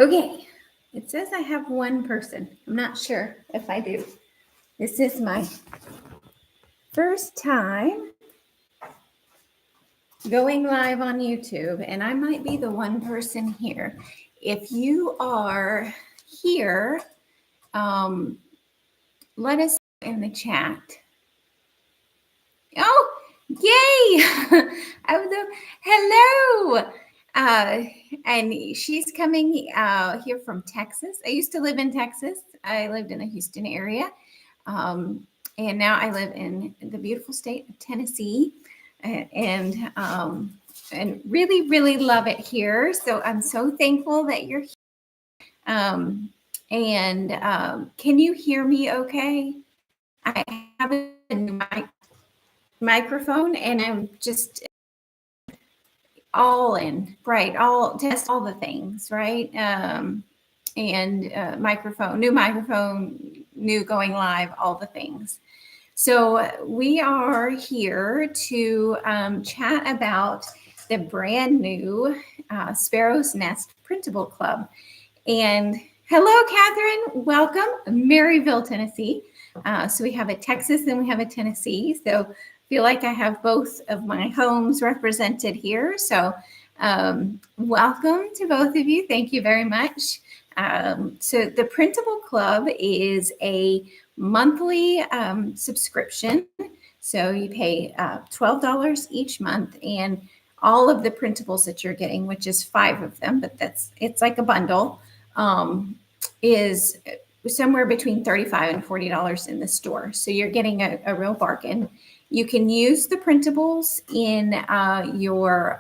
Okay, it says I have one person. I'm not sure if I do. This is my first time going live on YouTube, and I might be the one person here. If you are here, let us know in the chat. Oh, yay! Hello! And she's coming here from Texas. I used to live in Texas. I lived in the Houston area. And now I live in the beautiful state of Tennessee. And really, really love it here. So I'm so thankful that you're here. Can you hear me okay? I have a microphone and I'm just all in, right? Test all the things, right? Microphone, new going live, all the things. So we are here to chat about the brand new Sparrow's Nest Printable Club. And hello, Catherine. Welcome, Maryville, Tennessee. So we have a Texas and we have a Tennessee. So I feel like I have both of my homes represented here. So welcome to both of you. Thank you very much. So the Printable Club is a monthly subscription. So you pay $12 each month, and all of the printables that you're getting, which is 5 of them, but it's like a bundle, is somewhere between $35 and $40 in the store. So you're getting a real bargain. You can use the printables in your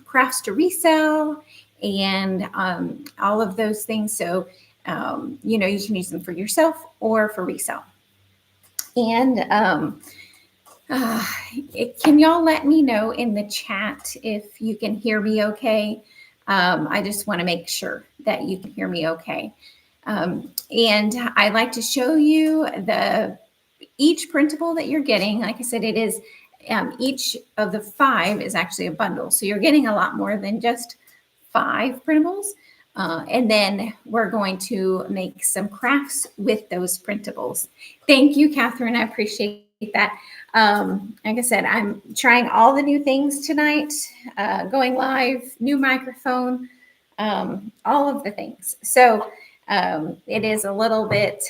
crafts to resell and all of those things. So, you can use them for yourself or for resale. And can y'all let me know in the chat if you can hear me okay? I just want to make sure that you can hear me okay. And I'd like to show you each printable that you're getting. Like I said, it is each of the 5 is actually a bundle. So you're getting a lot more than just 5 printables. And then we're going to make some crafts with those printables. Thank you, Catherine. I appreciate that. Like I said, I'm trying all the new things tonight, going live, new microphone, all of the things. So it is a little bit,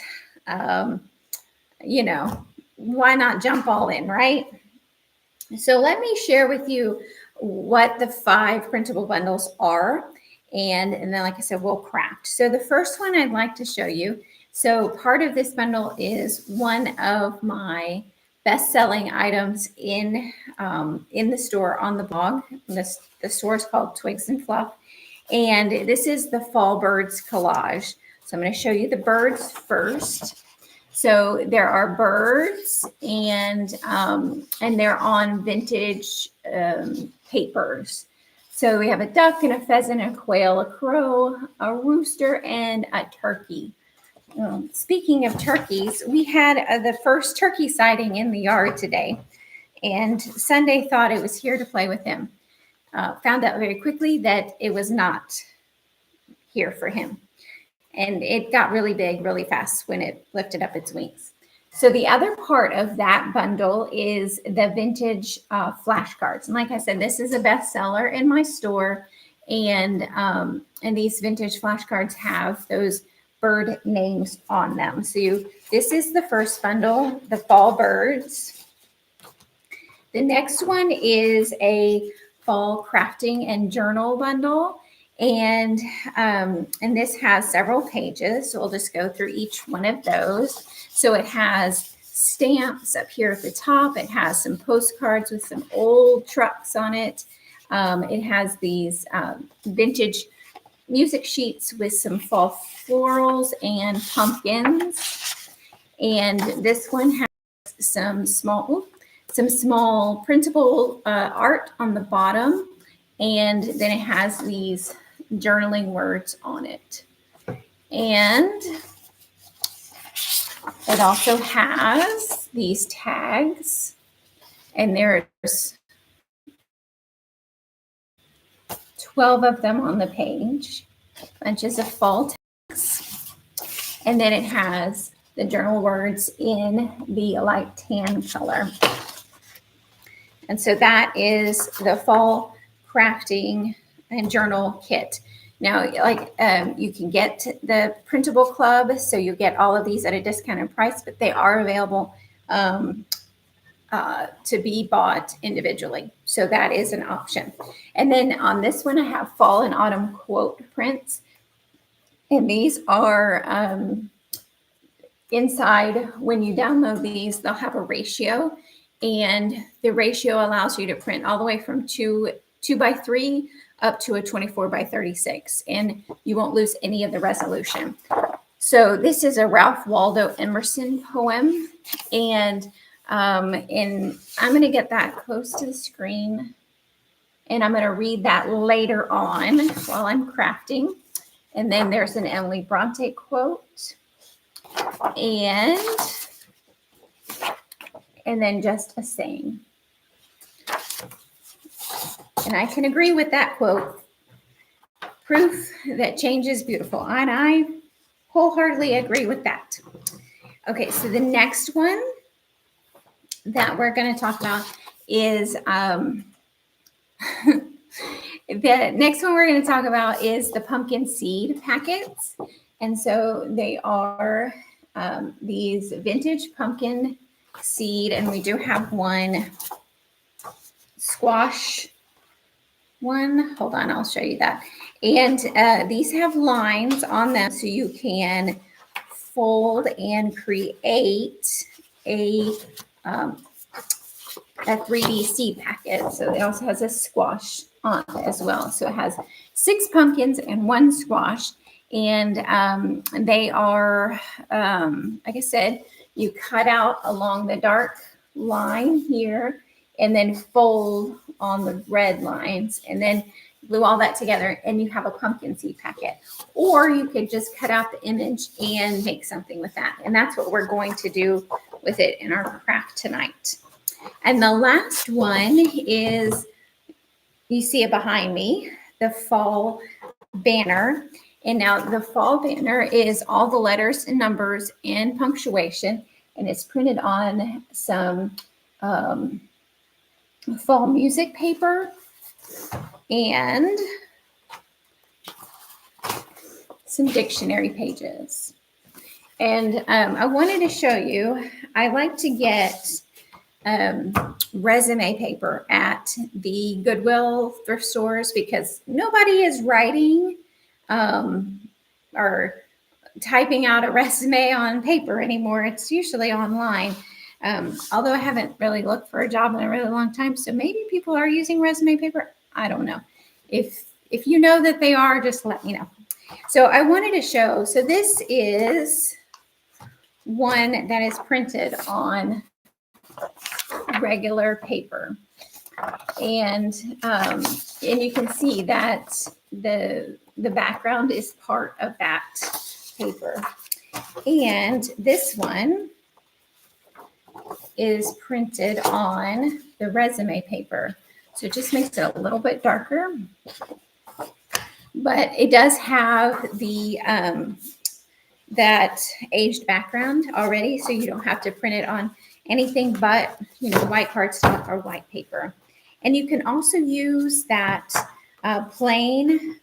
why not jump all in, right? So let me share with you what the 5 printable bundles are. And then, like I said, we'll craft. So the first one I'd like to show you. So part of this bundle is one of my best-selling items in the store on the blog. The store is called Twigs and Fluff. And this is the Fall Birds collage. So I'm going to show you the birds first. So there are birds, and they're on vintage papers. So we have a duck and a pheasant, a quail, a crow, a rooster, and a turkey. Speaking of turkeys, we had the first turkey sighting in the yard today, and Sunday thought it was here to play with him. Found out very quickly that it was not here for him. And it got really big really fast when it lifted up its wings. So the other part of that bundle is the vintage flashcards. And like I said, this is a bestseller in my store. And these vintage flashcards have those bird names on them. So this is the first bundle, the Fall Birds. The next one is a Fall Crafting and Journal bundle. And this has several pages. So we'll just go through each one of those. So it has stamps up here at the top. It has some postcards with some old trucks on it. It has these vintage music sheets with some fall florals and pumpkins. And this one has some small printable art on the bottom. And then it has these journaling words on it. And it also has these tags, and there's 12 of them on the page. bunches of fall text. And then it has the journal words in the light tan color. And so that is the fall crafting and journal kit. Now, like you can get the Printable Club, so you get all of these at a discounted price, but they are available to be bought individually. So that is an option. And then on this one, I have fall and autumn quote prints. And these are inside, when you download these, they'll have a ratio. And the ratio allows you to print all the way from 2x3 up to a 24x36. And you won't lose any of the resolution. So this is a Ralph Waldo Emerson poem. And I'm going to get that close to the screen. And I'm going to read that later on while I'm crafting. And then there's an Emily Bronte quote. And then just a saying. And I can agree with that quote. Proof that change is beautiful. And I wholeheartedly agree with that. Okay, so the next one that we're going to talk about is the next one we're going to talk about is the pumpkin seed packets. And so they are these vintage pumpkin seed, and we do have one squash one. Hold on, I'll show you that. And these have lines on them, so you can fold and create a 3D seed packet. So it also has a squash on it as well. So it has 6 pumpkins and 1 squash. And they are, like I said, you cut out along the dark line here and then fold on the red lines and then glue all that together and you have a pumpkin seed packet. Or you could just cut out the image and make something with that. And that's what we're going to do with it in our craft tonight. And the last one is, you see it behind me, the fall banner. And now the fall banner is all the letters and numbers and punctuation, and it's printed on some fall music paper and some dictionary pages. And I wanted to show you, I like to get resume paper at the Goodwill thrift stores because nobody is writing or typing out a resume on paper anymore. It's usually online. Although I haven't really looked for a job in a really long time, so maybe people are using resume paper. I don't know. If you know that they are, just let me know. So I wanted to show, so this is one that is printed on regular paper. And you can see that the background is part of that paper. And this one is printed on the resume paper. So it just makes it a little bit darker. But it does have the that aged background already, so you don't have to print it on anything but, white cardstock or white paper. And you can also use that plain,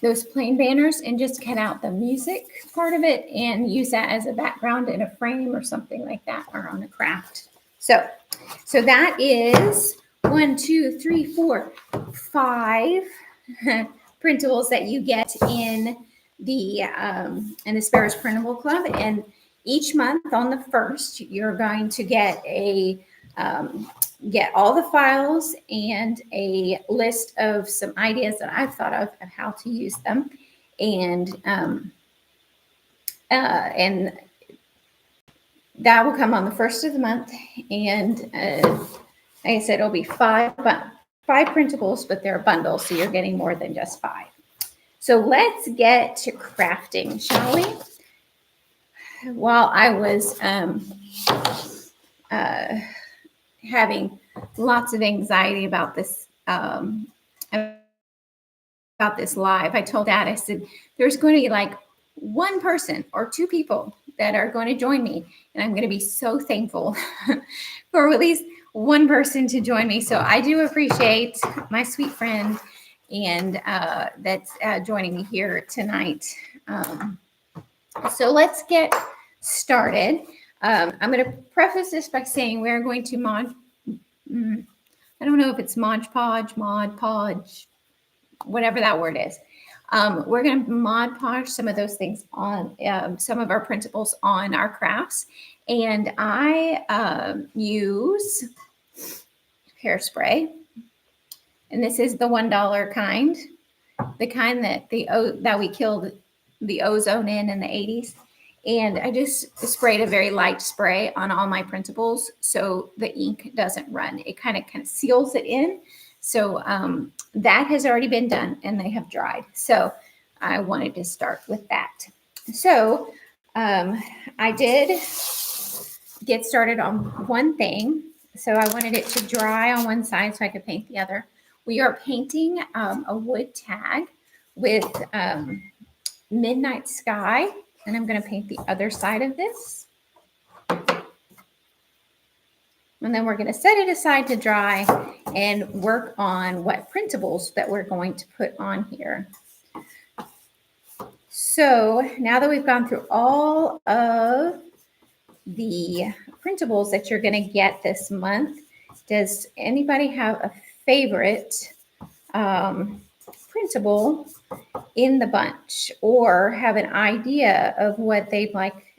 those plain banners and just cut out the music part of it and use that as a background in a frame or something like that, or on a craft. So that is 1, 2, 3, 4, 5 printables that you get in the Sparrow's Printable Club. And each month on the 1st, you're going to get get all the files and a list of some ideas that I've thought of how to use them. And that will come on the 1st of the month. And like I said, it'll be 5 printables, but they're bundles, so you're getting more than just 5. So let's get to crafting, shall we? While I was having lots of anxiety about this about this live, I told Dad, I said, there's going to be like one person or two people that are going to join me. And I'm going to be so thankful for at least one person to join me. So I do appreciate my sweet friend and that's joining me here tonight. So let's get started. I'm going to preface this by saying we're going to I don't know if it's Mod Podge, whatever that word is. We're going to Mod Podge some of those things on some of our printables on our crafts. And I use hairspray. And this is the $1 kind, the kind that that we killed the ozone in the 80s. And I just sprayed a very light spray on all my printables so the ink doesn't run. It kind of seals it in. So that has already been done and they have dried. So I wanted to start with that. So I did get started on one thing. So I wanted it to dry on one side so I could paint the other. We are painting a wood tag with Midnight Sky. And I'm going to paint the other side of this. And then we're going to set it aside to dry and work on what printables that we're going to put on here. So now that we've gone through all of the printables that you're going to get this month, does anybody have a favorite printable in the bunch or have an idea of what they'd like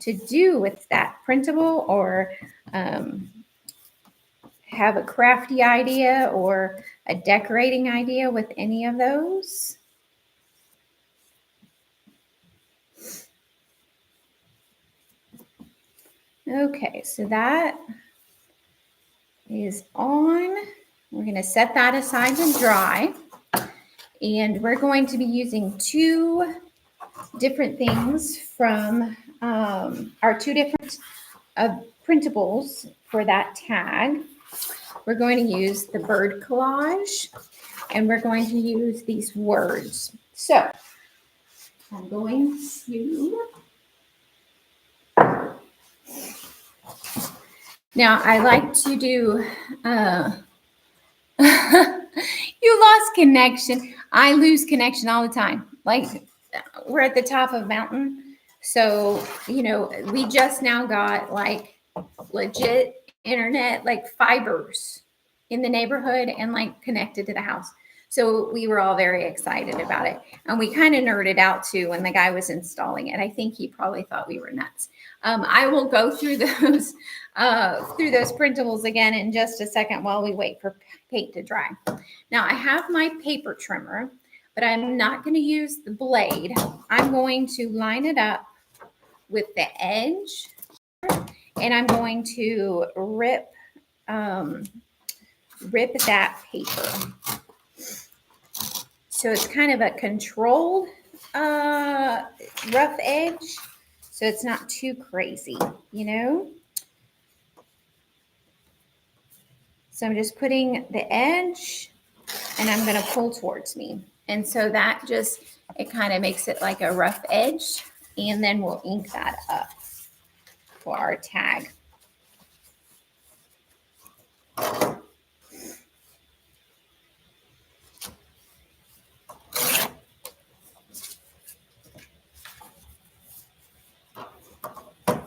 to do with that printable, or have a crafty idea or a decorating idea with any of those? Okay, so that is on. We're going to set that aside to dry. And we're going to be using two different things from our two different printables for that tag. We're going to use the bird collage and we're going to use these words. So I'm going to, now I like to do, you lost connection. I lose connection all the time. Like we're at the top of a mountain. So, you know, we just now got like legit internet, like fibers in the neighborhood and like connected to the house. So we were all very excited about it. And we kind of nerded out too when the guy was installing it. I think he probably thought we were nuts. I will go through those printables again in just a second while we wait for paint to dry. Now I have my paper trimmer, but I'm not going to use the blade. I'm going to line it up with the edge and I'm going to rip that paper. So it's kind of a controlled rough edge. So it's not too crazy, you know? So I'm just putting the edge and I'm going to pull towards me. And so that just, it kind of makes it like a rough edge. And then we'll ink that up for our tag.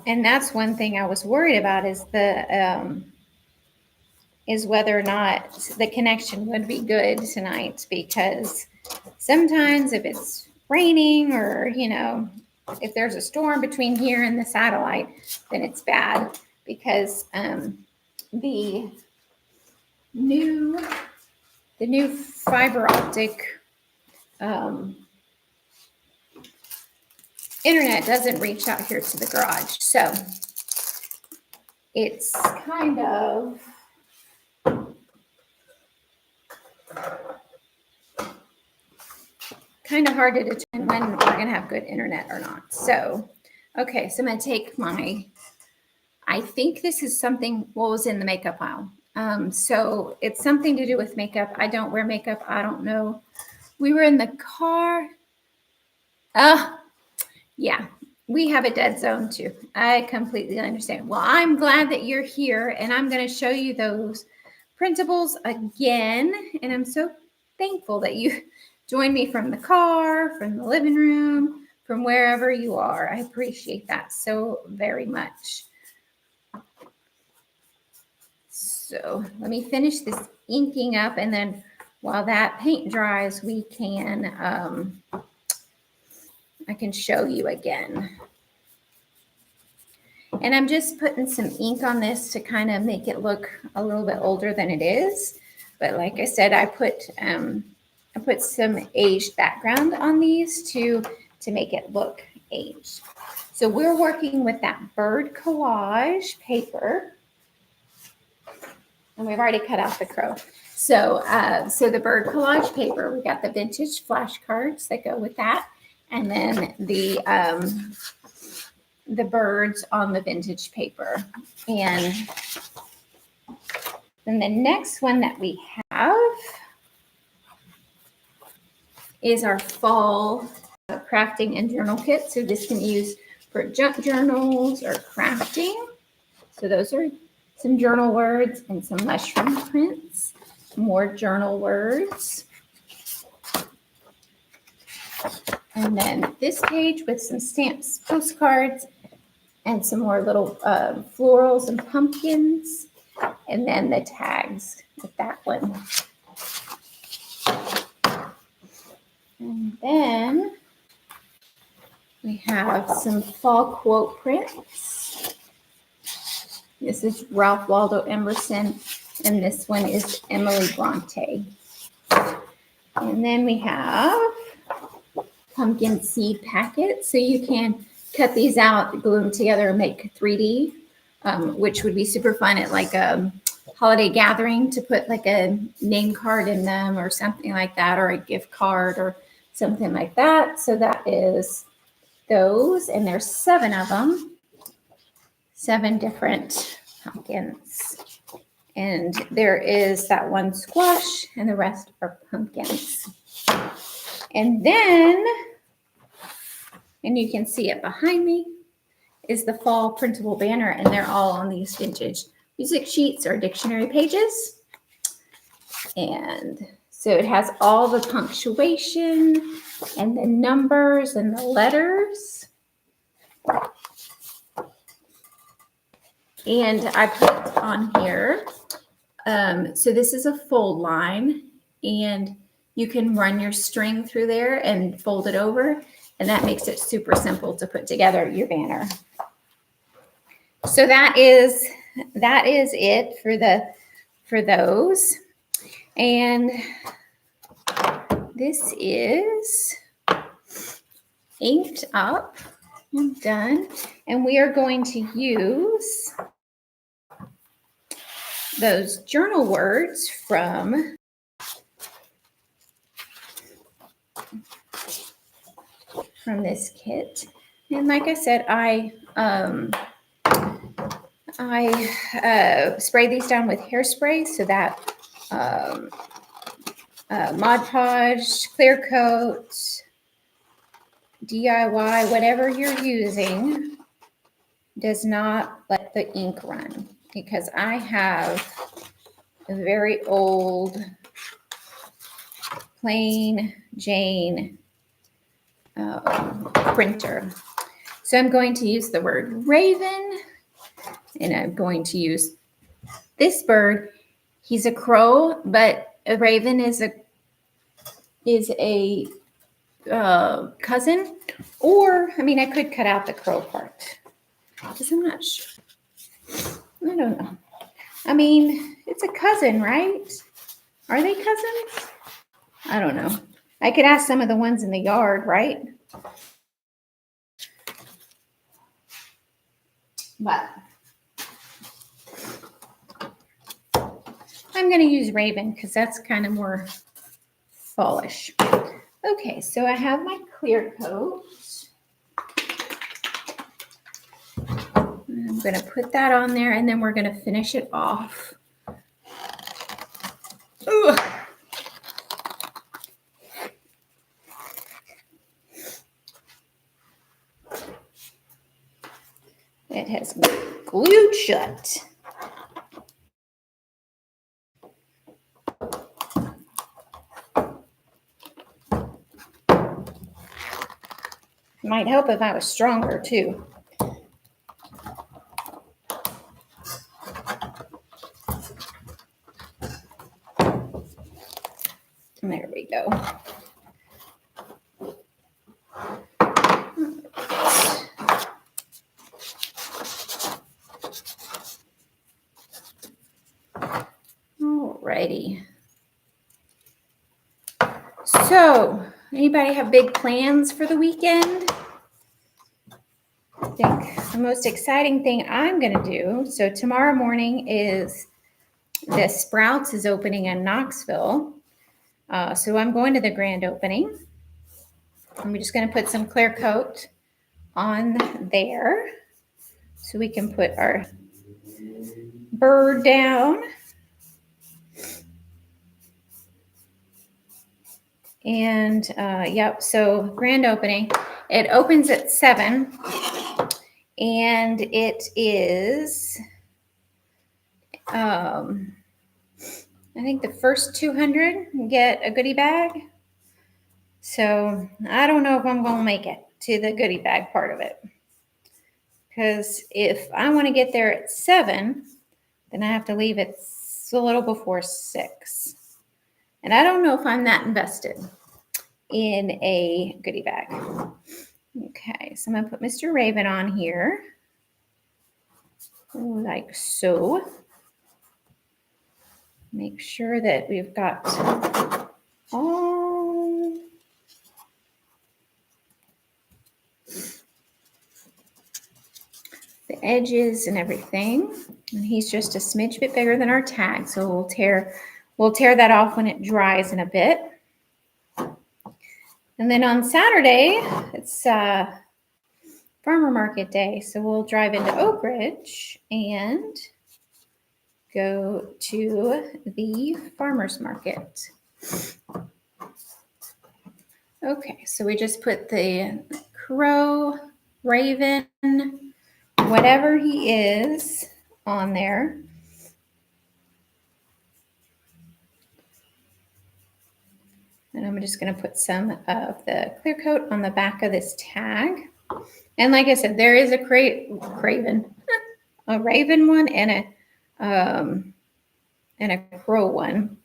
And that's one thing I was worried about is is whether or not the connection would be good tonight, because sometimes if it's raining or, you know, if there's a storm between here and the satellite, then it's bad, because the new fiber optic internet doesn't reach out here to the garage. So it's kind of hard to determine when we're going to have good internet or not. So, okay, so I'm going to take my, I think this is something, what was in the makeup pile. So it's something to do with makeup. I don't wear makeup. I don't know We were in the car. Oh, yeah. We have a dead zone too. I completely understand. Well, I'm glad that you're here, and I'm going to show you those printables again. And I'm so thankful that you joined me from the car, from the living room, from wherever you are. I appreciate that so very much. So let me finish this inking up, and then while that paint dries, we can, I can show you again. And I'm just putting some ink on this to kind of make it look a little bit older than it is. But like I said, I put some aged background on these to make it look aged. So we're working with that bird collage paper. And we've already cut out the crow. So the bird collage paper, we got the vintage flashcards that go with that. And then the birds on the vintage paper. And then the next one that we have is our fall crafting and journal kit. So this can be used for junk journals or crafting. So those are some journal words and some mushroom prints, more journal words. And then this page with some stamps, postcards, and some more little florals and pumpkins. And then the tags with that one. And then we have some fall quote prints. This is Ralph Waldo Emerson, and this one is Emily Bronte. And then we have pumpkin seed packets. So you can cut these out, glue them together, and make 3D, which would be super fun at like a holiday gathering to put like a name card in them or something like that, or a gift card or something like that. So that is those, and there's 7 of them, 7 different pumpkins. And there is that one squash, and the rest are pumpkins. And then, and you can see it behind me, is the fall printable banner, and they're all on these vintage music sheets or dictionary pages. And so it has all the punctuation and the numbers and the letters. And I put on here, so this is a fold line, and you can run your string through there and fold it over, and that makes it super simple to put together your banner. So that is it for those. And this is inked up and done. And we are going to use those journal words from this kit. And like I said, I spray these down with hairspray so that Mod Podge, Clear Coat, DIY, whatever you're using, does not let the ink run, because I have a very old plain Jane printer. So I'm going to use the word raven, and I'm going to use this bird. He's a crow, but a raven is a cousin. Or, I mean, I could cut out the crow part, because I'm not sure. I don't know. I mean, it's a cousin, right? Are they cousins? I don't know. I could ask some of the ones in the yard, right? But I'm going to use raven because that's kind of more fallish. Okay, so I have my clear coat. I'm going to put that on there, and then we're going to finish it off. Ugh. It has glued shut. Might help if I was stronger too. There we go. Alrighty. So, anybody have big plans for the weekend? I think the most exciting thing I'm going to do, so tomorrow morning is the Sprouts is opening in Knoxville. So I'm going to the grand opening. I'm just going to put some clear coat on there so we can put our bird down. And yep, so grand opening. It opens at 7 and it is, I think the first 200 get a goodie bag. So I don't know if I'm going to make it to the goodie bag part of it. Because if I want to get there at 7, then I have to leave at a little before 6. And I don't know if I'm that invested in a goodie bag. Okay, so I'm going to put Mr. Raven on here. Like so. Make sure that we've got all the edges and everything. And he's just a smidge bit bigger than our tag, so we'll tear that off when it dries in a bit. And then on Saturday, it's farmer market day, so we'll drive into Oak Ridge and go to the farmer's market. Okay, so we just put the crow, raven, whatever he is on there. And I'm just going to put some of the clear coat on the back of this tag. And like I said, there is a raven one and a crow one.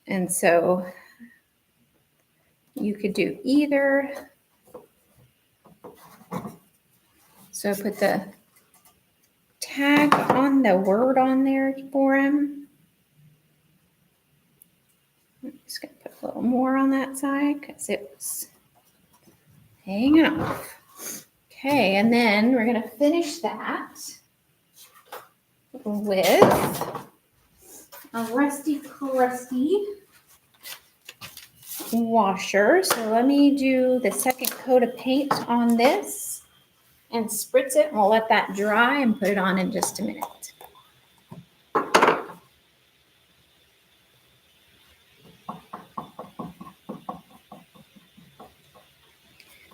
And so you could do either. So put the tag on the word on there for him. I'm just going to put a little more on that side because it was hanging off. Okay, and then we're going to finish that with a rusty crusty washer. So let me do the second coat of paint on this and spritz it, and we'll let that dry and put it on in just a minute.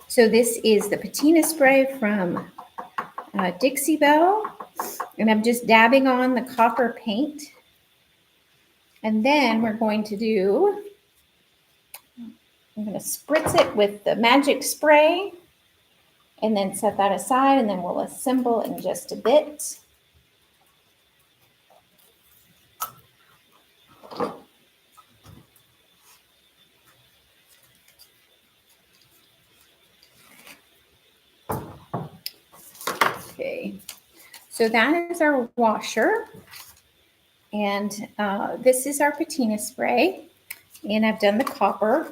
So this is the patina spray from Dixie Belle, and I'm just dabbing on the copper paint. And then we're going to do, I'm going to spritz it with the magic spray and then set that aside, and then we'll assemble in just a bit. Okay, so that is our washer, and this is our patina spray, and I've done the copper.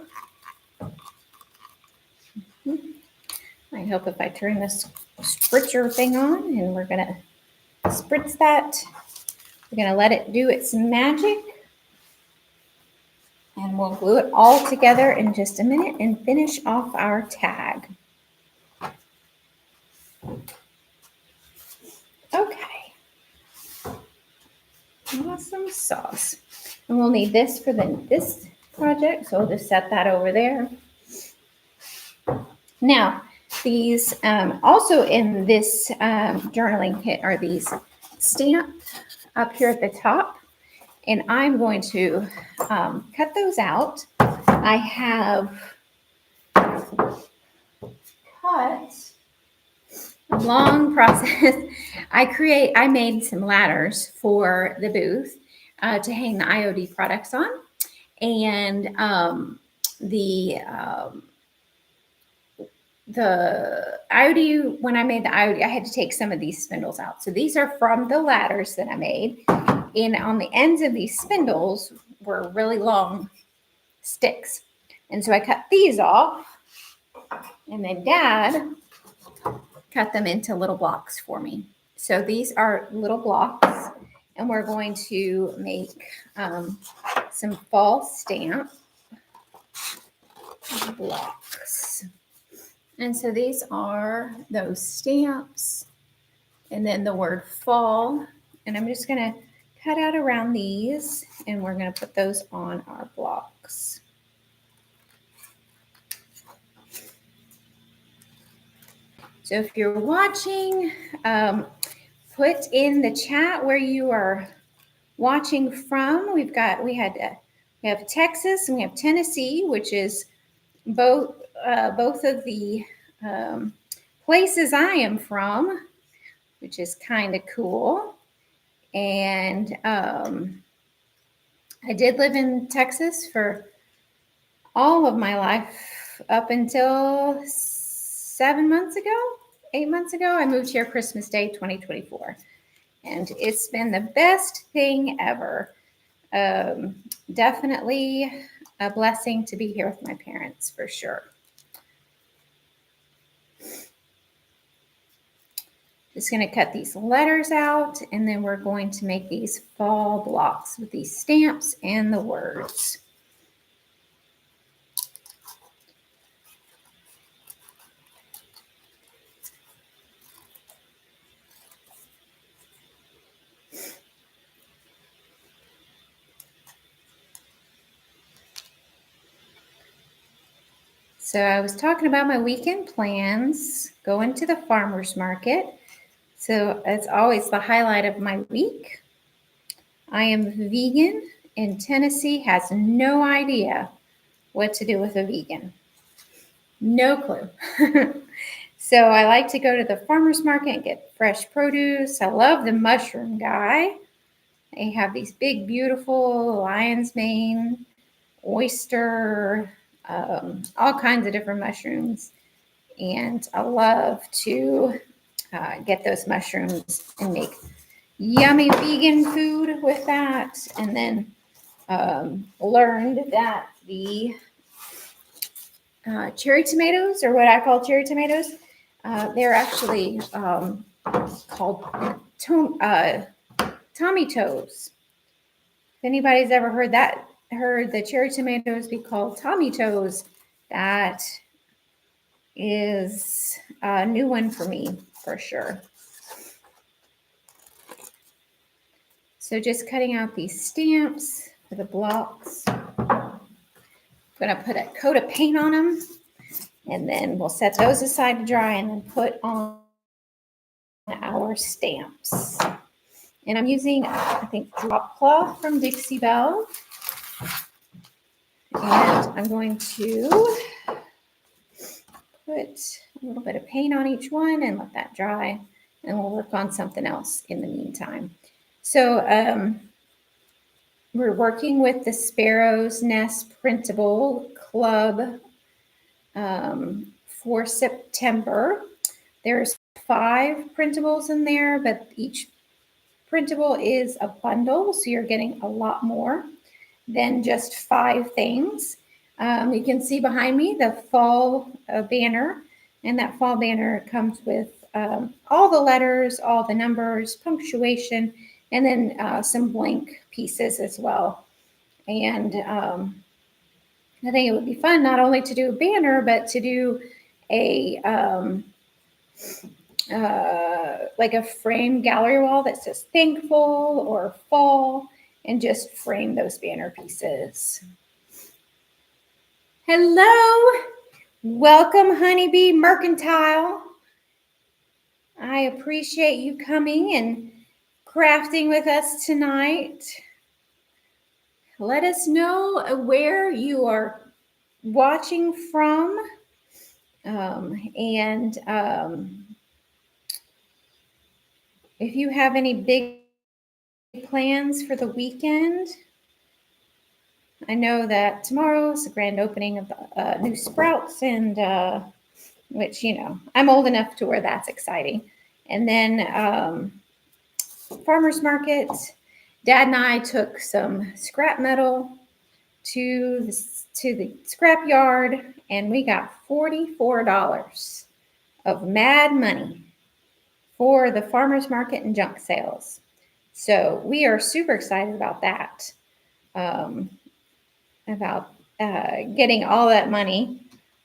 Might help if I turn this spritzer thing on, and we're gonna spritz that. We're gonna let it do its magic, and we'll glue it all together in just a minute and finish off our tag. Okay, awesome sauce. And we'll need this for this project, so we'll just set that over there. Now, these. Also in this journaling kit are these stamps up here at the top. And I'm going to cut those out. I have cut, long process. I made some ladders for the booth to hang the IOD products on. And the IOD, when I made the IOD, I had to take some of these spindles out. So these are from the ladders that I made. And on the ends of these spindles were really long sticks. And so I cut these off. And then Dad cut them into little blocks for me. So these are little blocks. And we're going to make some fall stamp blocks. And so these are those stamps. And then the word fall. And I'm just going to cut out around these. And we're going to put those on our blocks. So if you're watching, put in the chat where you are watching from. We have Texas and we have Tennessee, which is both of the places I am from, which is kind of cool. And I did live in Texas for all of my life up until 8 months ago. I moved here Christmas Day 2024. And it's been the best thing ever. Definitely a blessing to be here with my parents for sure. Just going to cut these letters out, and then we're going to make these fall blocks with these stamps and the words. So I was talking about my weekend plans, going to the farmer's market. So it's always the highlight of my week. I am vegan, and Tennessee has no idea what to do with a vegan. No clue. So I like to go to the farmer's market and get fresh produce. I love the mushroom guy. They have these big, beautiful lion's mane, oyster, all kinds of different mushrooms. And I love to get those mushrooms and make yummy vegan food with that. And then learned that the cherry tomatoes, or what I call cherry tomatoes, they're actually called Tommy toes. If anybody's ever heard the cherry tomatoes be called Tommy toes, that is a new one for me for sure. So just cutting out these stamps for the blocks. I'm going to put a coat of paint on them, and then we'll set those aside to dry and then put on our stamps. And I'm using, I think, drop cloth from Dixie Belle. And I'm going to put a little bit of paint on each one and let that dry. And we'll work on something else in the meantime. So we're working with the Sparrow's Nest Printable Club for September. There's 5 printables in there, but each printable is a bundle, so you're getting a lot more than just 5 things. You can see behind me the fall banner, and that fall banner comes with all the letters, all the numbers, punctuation, and then some blank pieces as well. And I think it would be fun not only to do a banner, but to do a like a frame gallery wall that says thankful or fall, and just frame those banner pieces. Hello, Welcome, Honeybee Mercantile. I appreciate you coming and crafting with us tonight. Let us know where you are watching from. And if you have any big plans for the weekend, I know that tomorrow is the grand opening of the new Sprouts, and which, you know, I'm old enough to where that's exciting. And then farmers market. Dad and I took some scrap metal to the scrap yard, and we got $44 of mad money for the farmers market and junk sales. So we are super excited about that. About getting all that money.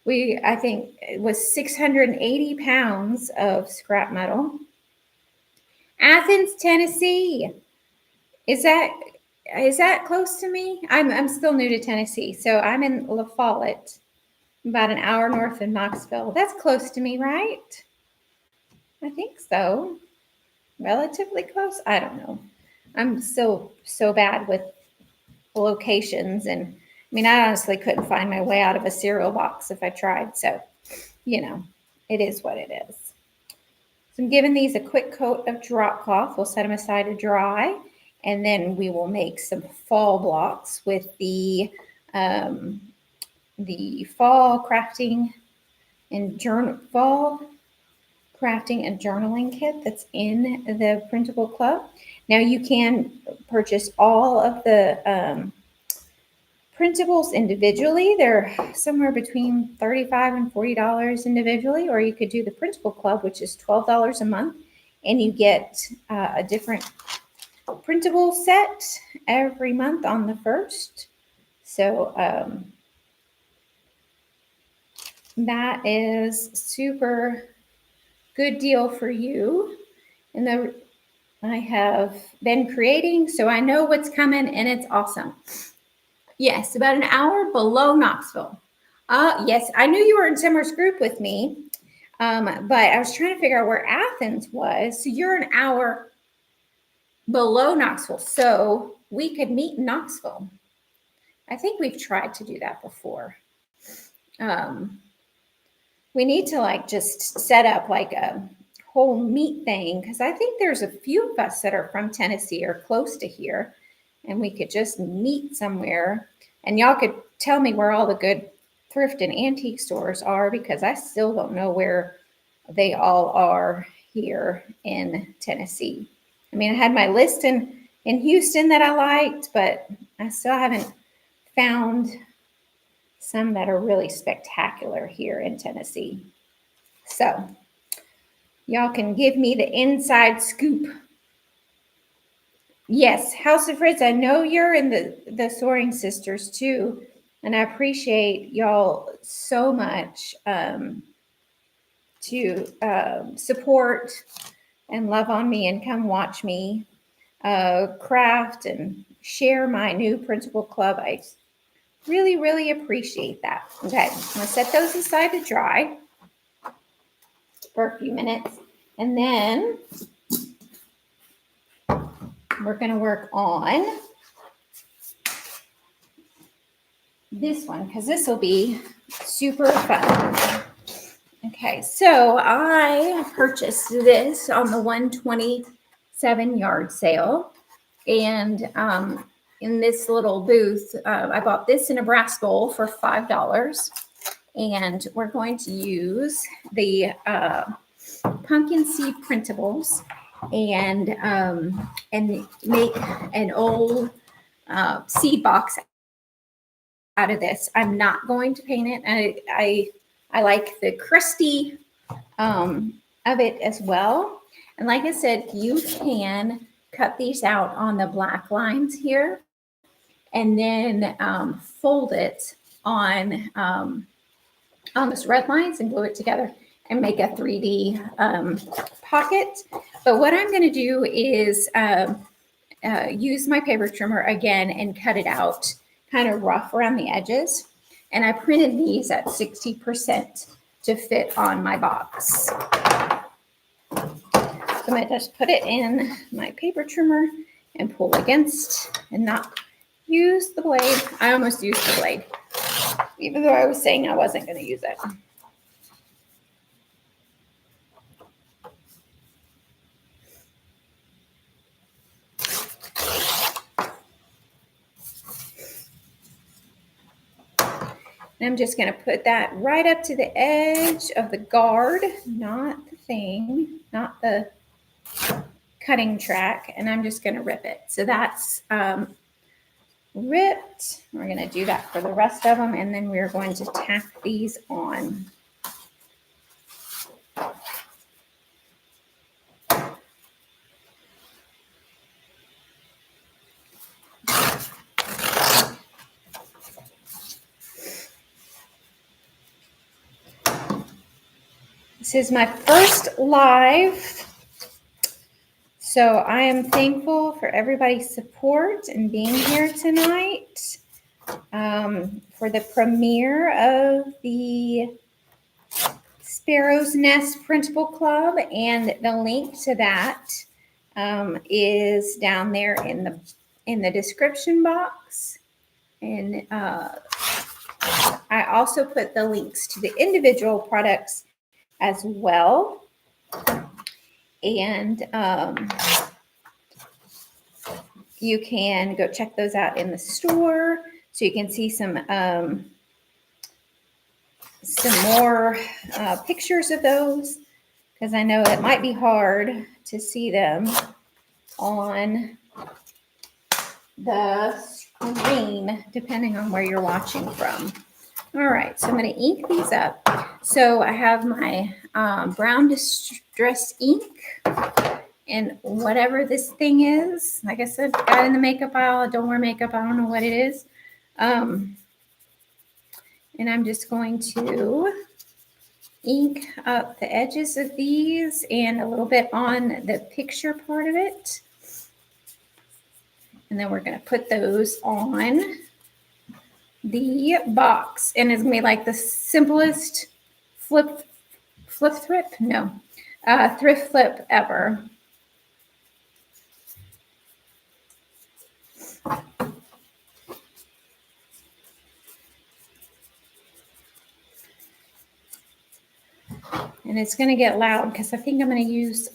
I think it was 680 pounds of scrap metal. Athens, Tennessee. Is that close to me? I'm still new to Tennessee, so I'm in La Follette, about an hour north of Knoxville. That's close to me, right? I think so. Relatively close. I don't know. I'm still so bad with locations, and I mean, I honestly couldn't find my way out of a cereal box if I tried. So, you know, it is what it is. So I'm giving these a quick coat of drop cloth. We'll set them aside to dry, and then we will make some fall blocks with the fall crafting and journaling kit that's in the Printable Club. Now you can purchase all of the printables individually. They're somewhere between $35 and $40 individually, or you could do the Printable Club, which is $12 a month, and you get a different printable set every month on the 1st. So that is super good deal for you. And I have been creating, so I know what's coming, and it's awesome. Yes, about an hour below Knoxville. Yes, I knew you were in Summer's group with me, but I was trying to figure out where Athens was. So you're an hour below Knoxville, so we could meet in Knoxville. I think we've tried to do that before. We need to just set up a whole meet thing, because I think there's a few of us that are from Tennessee or close to here, and we could just meet somewhere, and y'all could tell me where all the good thrift and antique stores are, because I still don't know where they all are here in Tennessee. I mean, I had my list in Houston that I liked, but I still haven't found some that are really spectacular here in Tennessee. So y'all can give me the inside scoop. Yes, House of Fritz, I know you're in the Soaring Sisters too, and I appreciate y'all so much to support and love on me and come watch me craft and share my new Printable Club. I really, really appreciate that. Okay, I'm going to set those aside to dry for a few minutes, and then we're going to work on this one, because this will be super fun. Okay, so I purchased this on the 127 yard sale, and in this little booth, I bought this in a brass bowl for $5, and we're going to use the pumpkin seed printables and make an old seed box out of this. I'm not going to paint it. I like the crusty of it as well. And like I said, you can cut these out on the black lines here, and then fold it on those red lines and glue it together and make a 3D pocket. But what I'm going to do is use my paper trimmer again and cut it out kind of rough around the edges. And I printed these at 60% to fit on my box. So I'm going to just put it in my paper trimmer and pull against and not use the blade. I almost used the blade, even though I was saying I wasn't going to use it. And I'm just going to put that right up to the edge of the guard, not the thing, not the cutting track. And I'm just going to rip it. So that's ripped. We're going to do that for the rest of them. And then we're going to tack these on. This is my first live, so I am thankful for everybody's support and being here tonight for the premiere of the Sparrow's Nest Printable Club, and the link to that is down there in the description box. And I also put the links to the individual products as well, and you can go check those out in the store, so you can see some more pictures of those, because I know it might be hard to see them on the screen depending on where you're watching from. All right, so I'm going to ink these up. So I have my brown distress ink, and whatever this thing is, like I said, got in the makeup aisle. I don't wear makeup. I don't know what it is. And I'm just going to ink up the edges of these and a little bit on the picture part of it. And then we're going to put those on the box, and it's gonna be like the simplest thrift flip ever. And it's gonna get loud because I think I'm gonna use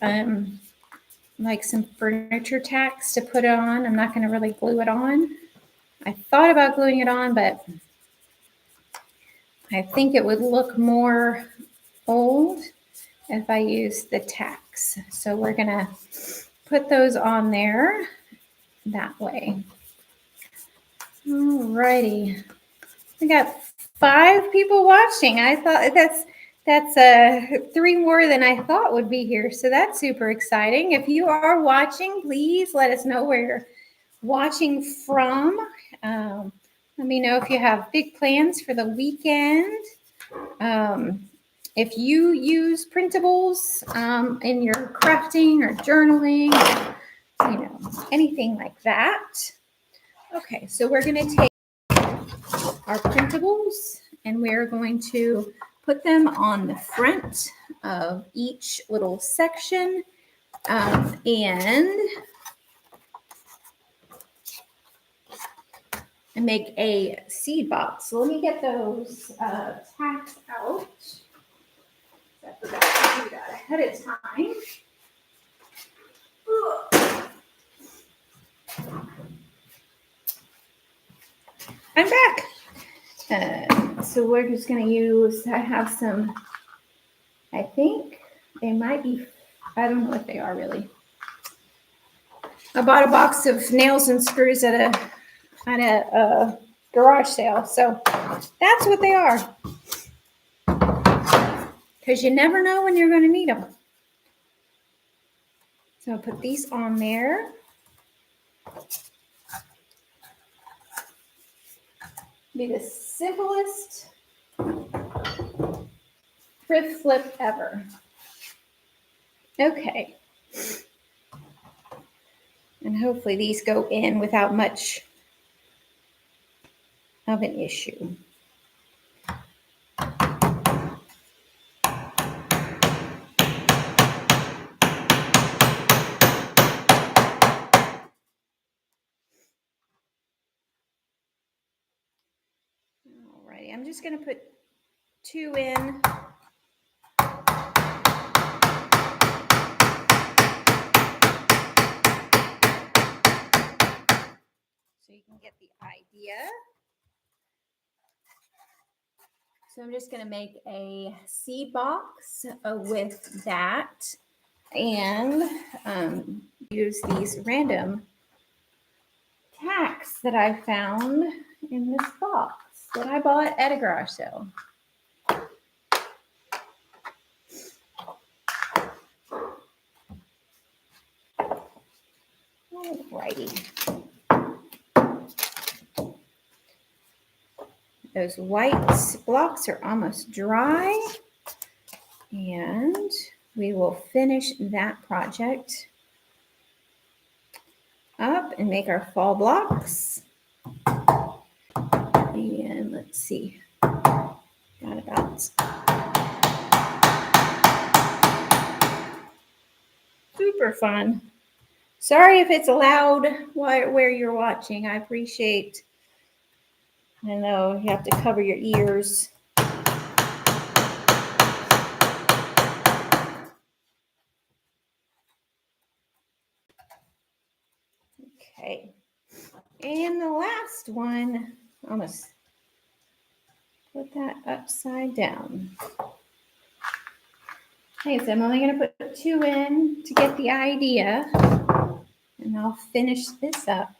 like some furniture tacks to put it on. I'm not gonna really glue it on. I thought about gluing it on, but I think it would look more old if I use the tacks. So we're gonna put those on there that way. All righty. We got 5 people watching. I thought that's 3 more than I thought would be here. So that's super exciting. If you are watching, please let us know where you're watching from. Let me know if you have big plans for the weekend. If you use printables in your crafting or journaling, or, anything like that. Okay, so we're going to take our printables and we're going to put them on the front of each little section and make a seed box. So let me get those tacks out. I forgot to do that ahead of time. I'm back. So we're just going to use, I have some, I think they might be, I don't know what they are really. I bought a box of nails and screws at a garage sale. So that's what they are. Because you never know when you're going to need them. So I'll put these on there. Be the simplest thrift flip ever. Okay. And hopefully these go in without much of an issue. just going to put 2 in. So you can get the idea. So I'm just going to make a seed box with that and use these random tacks that I found in this box that I bought at a garage sale. Alrighty. Those white blocks are almost dry, and we will finish that project up and make our fall blocks. And let's see, got about super fun. Sorry if it's loud where you're watching. I appreciate. I know you have to cover your ears. Okay. And the last one, almost put that upside down. Okay, so I'm only going to put 2 in to get the idea, and I'll finish this up.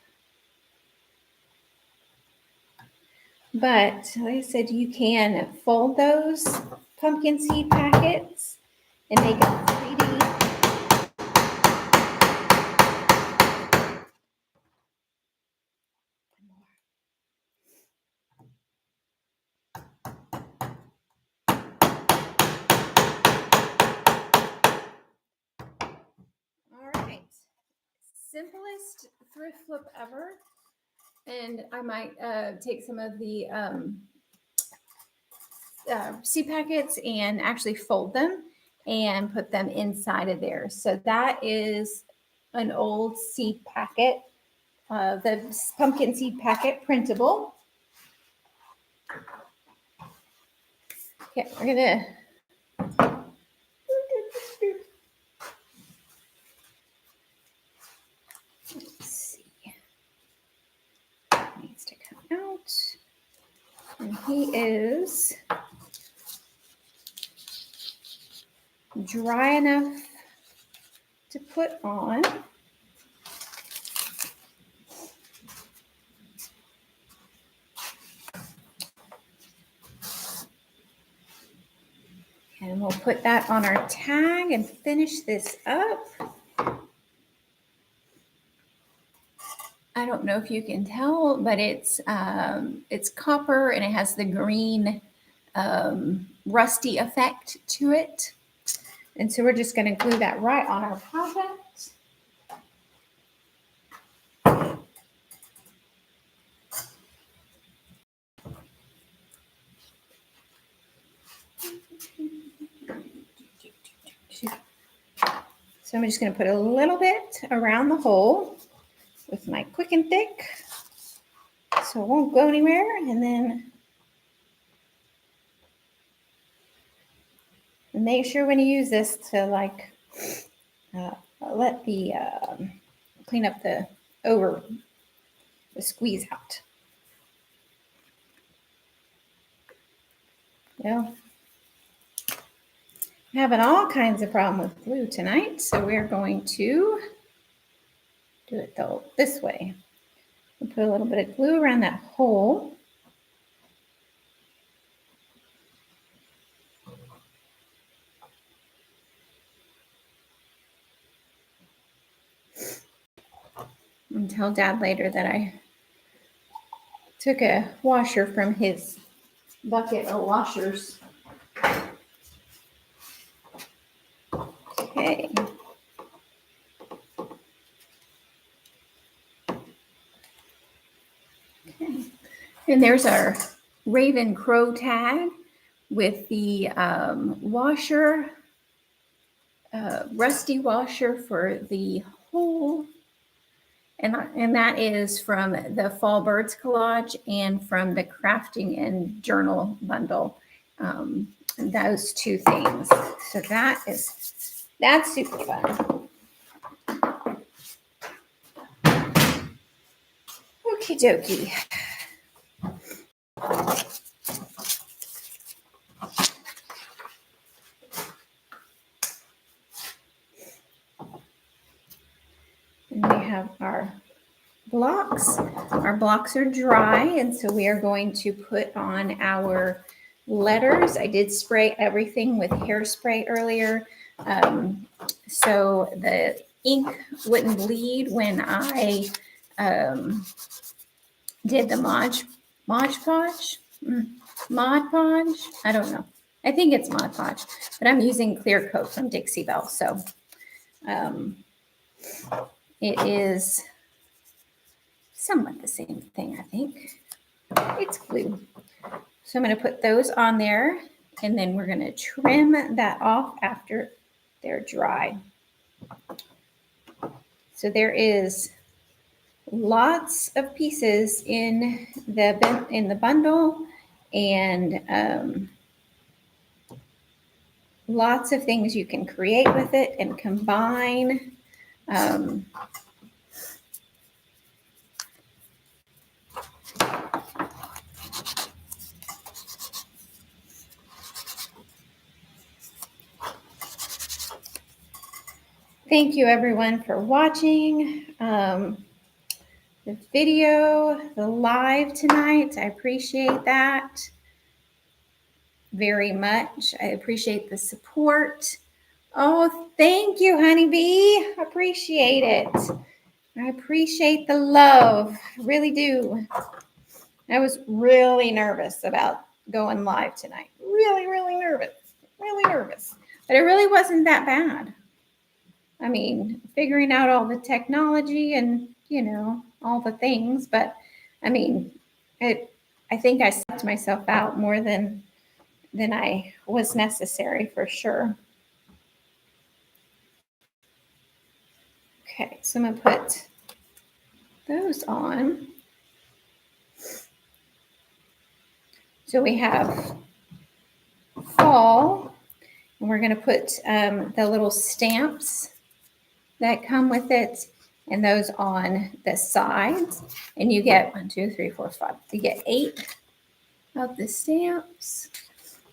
But like I said, you can fold those pumpkin seed packets and make a 3D. All right, simplest thrift flip ever. And I might take some of the seed packets and actually fold them and put them inside of there. So that is an old seed packet, the pumpkin seed packet printable. Okay, we're gonna let's see. Needs to come out, and he is dry enough to put on. And we'll put that on our tag and finish this up. I don't know if you can tell, but it's copper and it has the green rusty effect to it. And so we're just going to glue that right on our project. So I'm just going to put a little bit around the hole with my Quick and Thick so it won't go anywhere. And then make sure when you use this to like let the clean up the squeeze out. Well, I'm having all kinds of problem with glue tonight, so we're going to do it this way. We'll put a little bit of glue around that hole. And tell Dad later that I took a washer from his bucket of washers. Okay. Okay. And there's our Raven Crow tag with the washer, rusty washer for the hole, And that is from the Fall Birds collage and from the Crafting and Journal bundle. Those two things. So that's super fun. Okie dokie. And we have our blocks. Our blocks are dry, and so we are going to put on our letters. I did spray everything with hairspray earlier, so the ink wouldn't bleed when I did the Mod Podge. I don't know. I think it's Mod Podge, but I'm using clear coat from Dixie Belle, so it is somewhat the same thing, I think. It's glue. So I'm going to put those on there, and then we're going to trim that off after they're dry. So there is lots of pieces in the bundle, and lots of things you can create with it and combine. Thank you everyone for watching the video, the live tonight. I appreciate that very much. I appreciate the support. Oh, thank you, honeybee. Appreciate it. I appreciate the love. Really do. I was really nervous about going live tonight. Really, really nervous. Really nervous. But it really wasn't that bad. I mean, figuring out all the technology and, you know, all the things. But, I mean, I think I sucked myself out more than I was necessary for sure. Okay, so I'm going to put those on. So we have fall, and we're going to put the little stamps that come with it, and those on the sides. And you get 1, 2, 3, 4, 5. You get 8 of the stamps.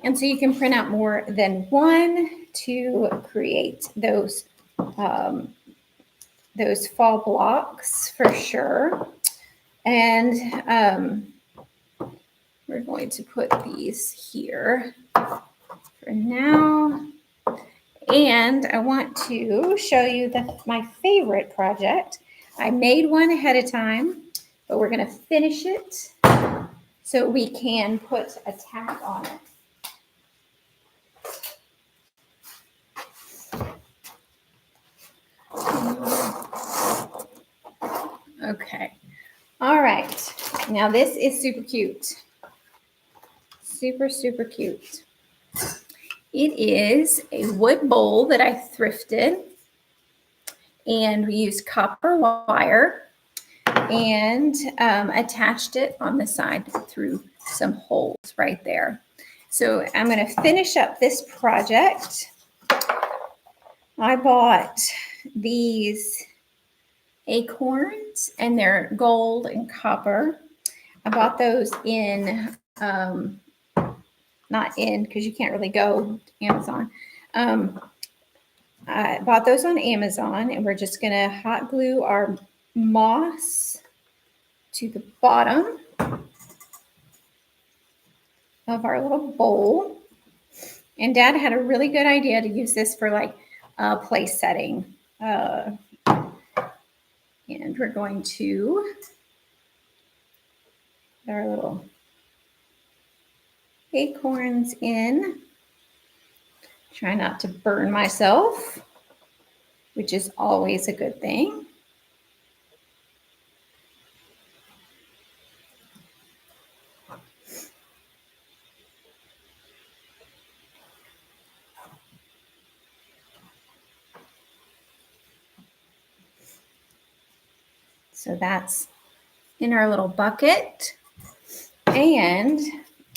And so you can print out more than one to create those fall blocks for sure. And we're going to put these here for now. And I want to show you my favorite project. I made one ahead of time, but we're going to finish it so we can put a tag on it. Okay. All right. Now this is super cute. Super, super cute. It is a wood bowl that I thrifted, and we used copper wire and attached it on the side through some holes right there. So I'm going to finish up this project. I bought these acorns, and they're gold and copper. I bought those in, not in, because you can't really go to Amazon. I bought those on Amazon, and we're just going to hot glue our moss to the bottom of our little bowl. And Dad had a really good idea to use this for like place setting. And we're going to put our little acorns in. Try not to burn myself, which is always a good thing. So that's in our little bucket. And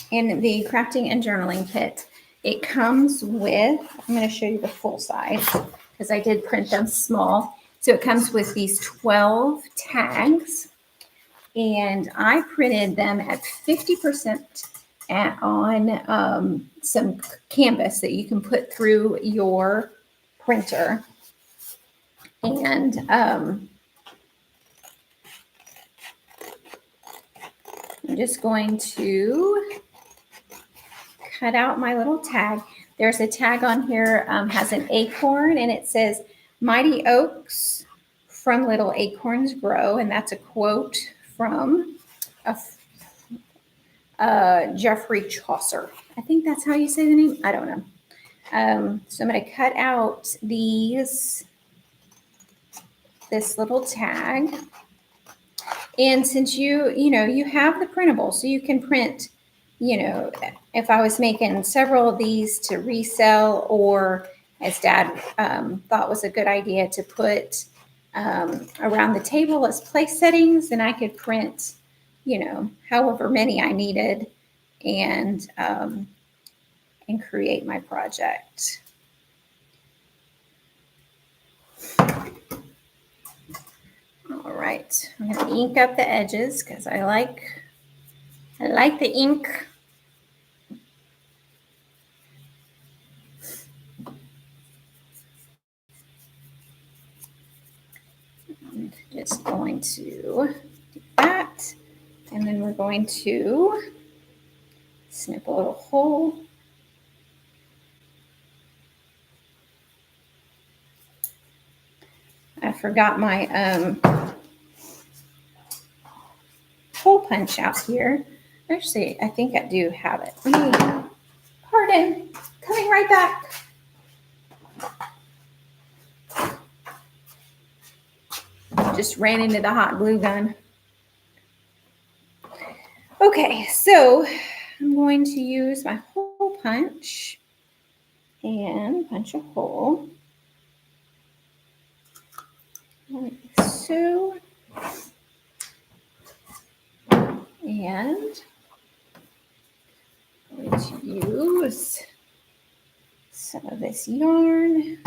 in the crafting and journaling kit, it comes with, I'm going to show you the full size because I did print them small. So it comes with these 12 tags, and I printed them at 50% on some canvas that you can put through your printer. And I'm just going to cut out my little tag. There's a tag on here, has an acorn, and it says, "Mighty oaks from little acorns grow." And that's a quote from Geoffrey Chaucer. I think that's how you say the name. I don't know. So I'm going to cut out this little tag. And since you have the printable, so you can print, if I was making several of these to resell, or as Dad thought was a good idea to put around the table as place settings, then I could print, however many I needed and create my project. All right, I'm going to ink up the edges because I like the ink. I'm just going to do that, and then we're going to snip a little hole. I forgot my hole punch out here. Actually, I think I do have it. Pardon, coming right back. Just ran into the hot glue gun. Okay, so I'm going to use my hole punch and punch a hole. Like so. And I'm going to use some of this yarn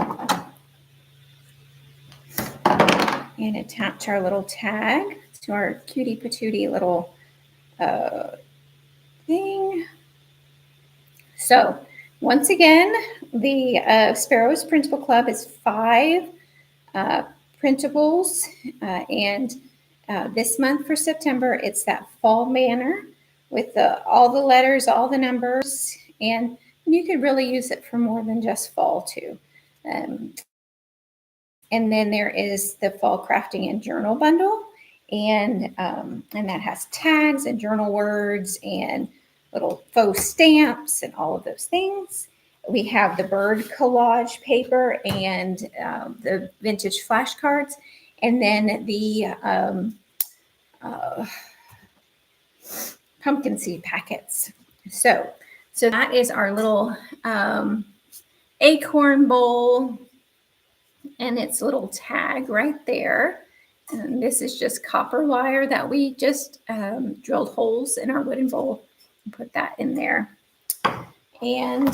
and attach our little tag to our cutie patootie little thing. So once again, the Sparrows Printable Club is 5 printables, and this month for September, it's that fall banner with all the letters, all the numbers, and you could really use it for more than just fall too. And then there is the fall crafting and journal bundle, and that has tags and journal words and little faux stamps and all of those things. We have the bird collage paper and the vintage flashcards, and then the pumpkin seed packets. So that is our little acorn bowl and its little tag right there. And this is just copper wire that we just drilled holes in our wooden bowl and put that in there. And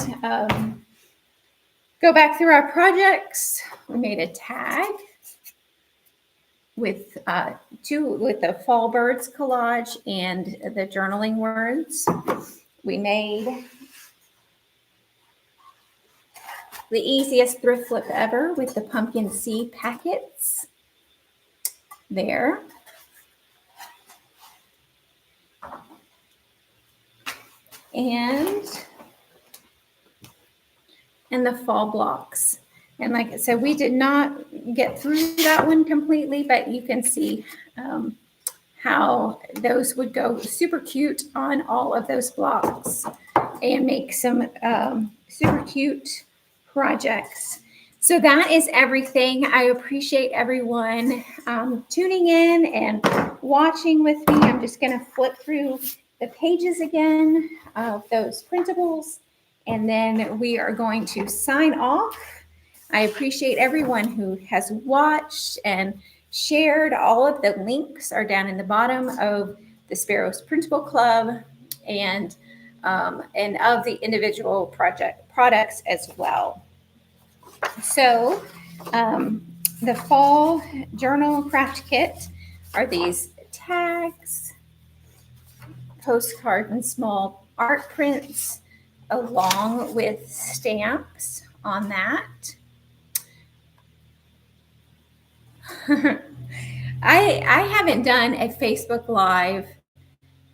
go back through our projects. We made a tag with the fall birds collage and the journaling words. We made the easiest thrift flip ever with the pumpkin seed packets there. And the fall blocks. And like I said, we did not get through that one completely, but you can see how those would go super cute on all of those blocks and make some super cute projects. So that is everything. I appreciate everyone tuning in and watching with me. I'm just going to flip through the pages again of those printables, and then we are going to sign off. I appreciate everyone who has watched and shared. All of the links are down in the bottom of the Sparrows Printable Club and of the individual products as well. So the fall journal craft kit are these tags, postcards, and small art prints along with stamps on that. I haven't done a Facebook Live.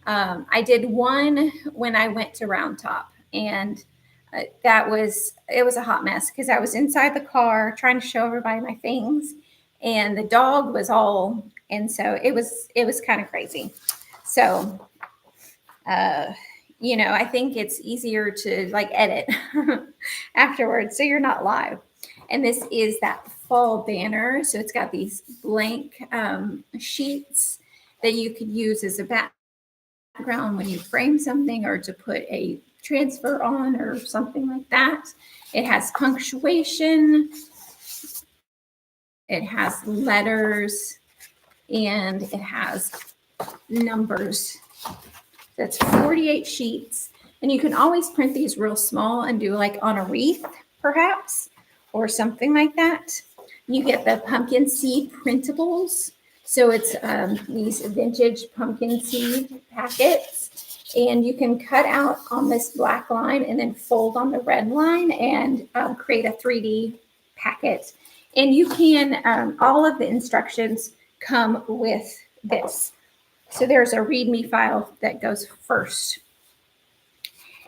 I did one when I went to Round Top, and it was a hot mess because I was inside the car trying to show everybody my things, and the dog was all, and so it was kind of crazy. So, I think it's easier to like edit afterwards, so you're not live. And this is that fall banner. So it's got these blank sheets that you could use as a background when you frame something or to put a transfer on or something like that. It has punctuation. It has letters, and it has numbers. That's 48 sheets. And you can always print these real small and do like on a wreath, perhaps, or something like that. You get the pumpkin seed printables. So it's these vintage pumpkin seed packets. And you can cut out on this black line and then fold on the red line and create a 3D packet. And you can, all of the instructions come with this. So there's a README file that goes first.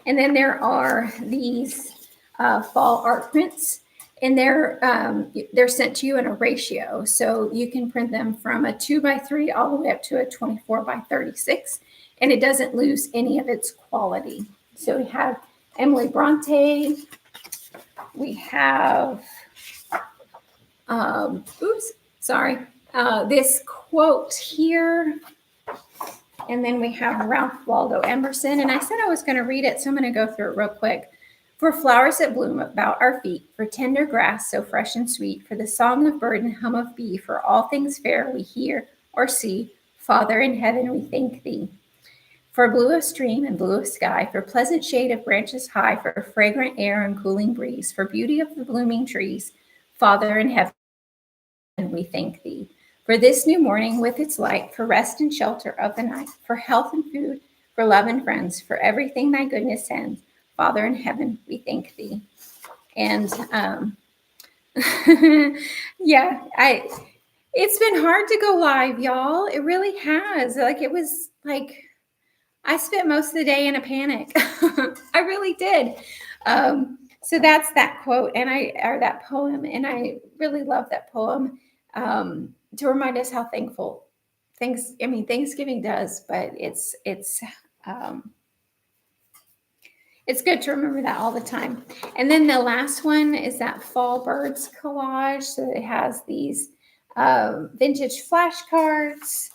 And then there are these fall art prints, and they're sent to you in a ratio. So you can print them from a 2x3 all the way up to a 24x36, and it doesn't lose any of its quality. So we have Emily Bronte. We have, this quote here. And then we have Ralph Waldo Emerson. And I said I was going to read it, so I'm going to go through it real quick. For flowers that bloom about our feet, for tender grass so fresh and sweet, for the song of bird and hum of bee, for all things fair we hear or see, Father in heaven, we thank thee. For blue of stream and blue of sky, for pleasant shade of branches high, for fragrant air and cooling breeze, for beauty of the blooming trees, Father in heaven, we thank thee. For this new morning with its light, for rest and shelter of the night, for health and food, for love and friends, for everything thy goodness sends, Father in heaven, we thank thee. And it's been hard to go live, y'all. It really has. It was like I spent most of the day in a panic. I really did. So that's that quote or that poem, and I really love that poem. To remind us how thankful Thanksgiving does, but it's good to remember that all the time. And then the last one is that fall birds collage. So it has these vintage flashcards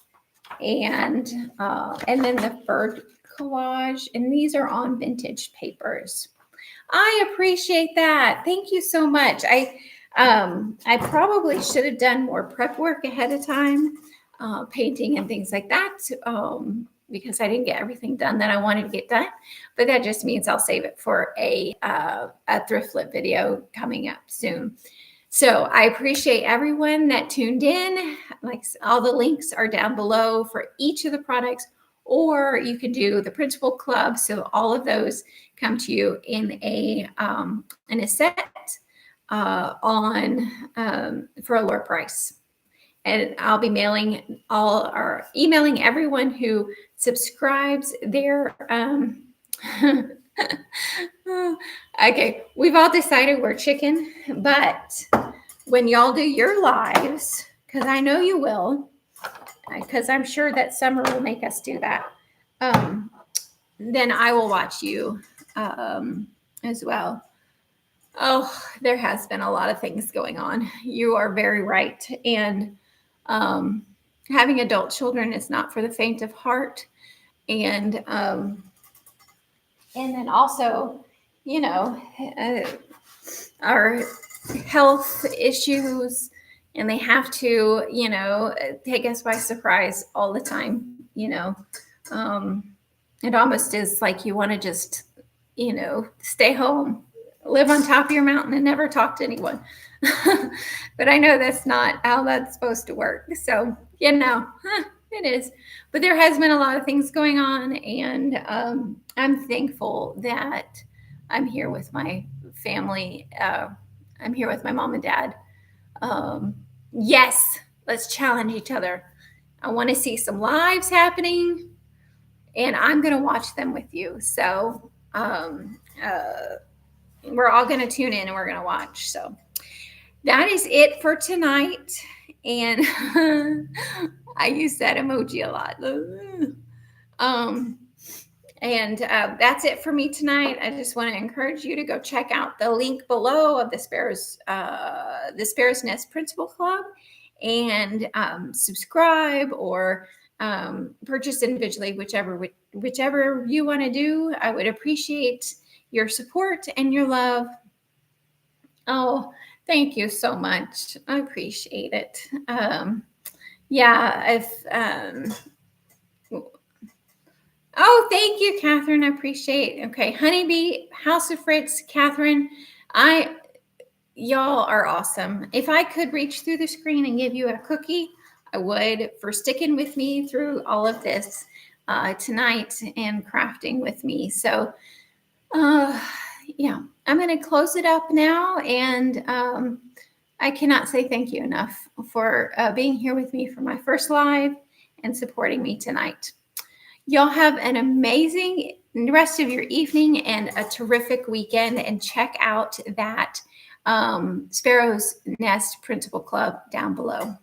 and then the bird collage, and these are on vintage papers. I appreciate that. Thank you so much. I probably should have done more prep work ahead of time, painting and things like that, because I didn't get everything done that I wanted to get done. But that just means I'll save it for a thrift flip video coming up soon. So I appreciate everyone that tuned in. Like all the links are down below for each of the products, or you can do the Printable Club. So all of those come to you in a set. For a lower price. And I'll be emailing everyone who subscribes their, okay, we've all decided we're chicken, but when y'all do your lives, because I know you will, because I'm sure that summer will make us do that, then I will watch you as well. Oh, there has been a lot of things going on. You are very right. And having adult children is not for the faint of heart. And then also, our health issues and they have to, take us by surprise all the time. It almost is like you want to just, stay home, live on top of your mountain and never talk to anyone. But I know that's not how that's supposed to work. So, it is. But there has been a lot of things going on, and I'm thankful that I'm here with my family. I'm here with my mom and dad. Yes, let's challenge each other. I want to see some lives happening, and I'm going to watch them with you. So we're all going to tune in and we're going to watch. So that is it for tonight. And I use that emoji a lot. And that's it for me tonight. I just want to encourage you to go check out the link below of the Sparrow's Nest Printable Club, and subscribe or purchase individually, whichever you want to do. I would appreciate your support and your love. Oh, thank you so much. I appreciate it. Oh, thank you, Catherine. I appreciate it. Okay, Honeybee, House of Fritz, Catherine, y'all are awesome. If I could reach through the screen and give you a cookie, I would, for sticking with me through all of this tonight and crafting with me. So, yeah, I'm going to close it up now, and I cannot say thank you enough for being here with me for my first live and supporting me tonight. Y'all have an amazing rest of your evening and a terrific weekend, and check out that Sparrow's Nest Printable Club down below.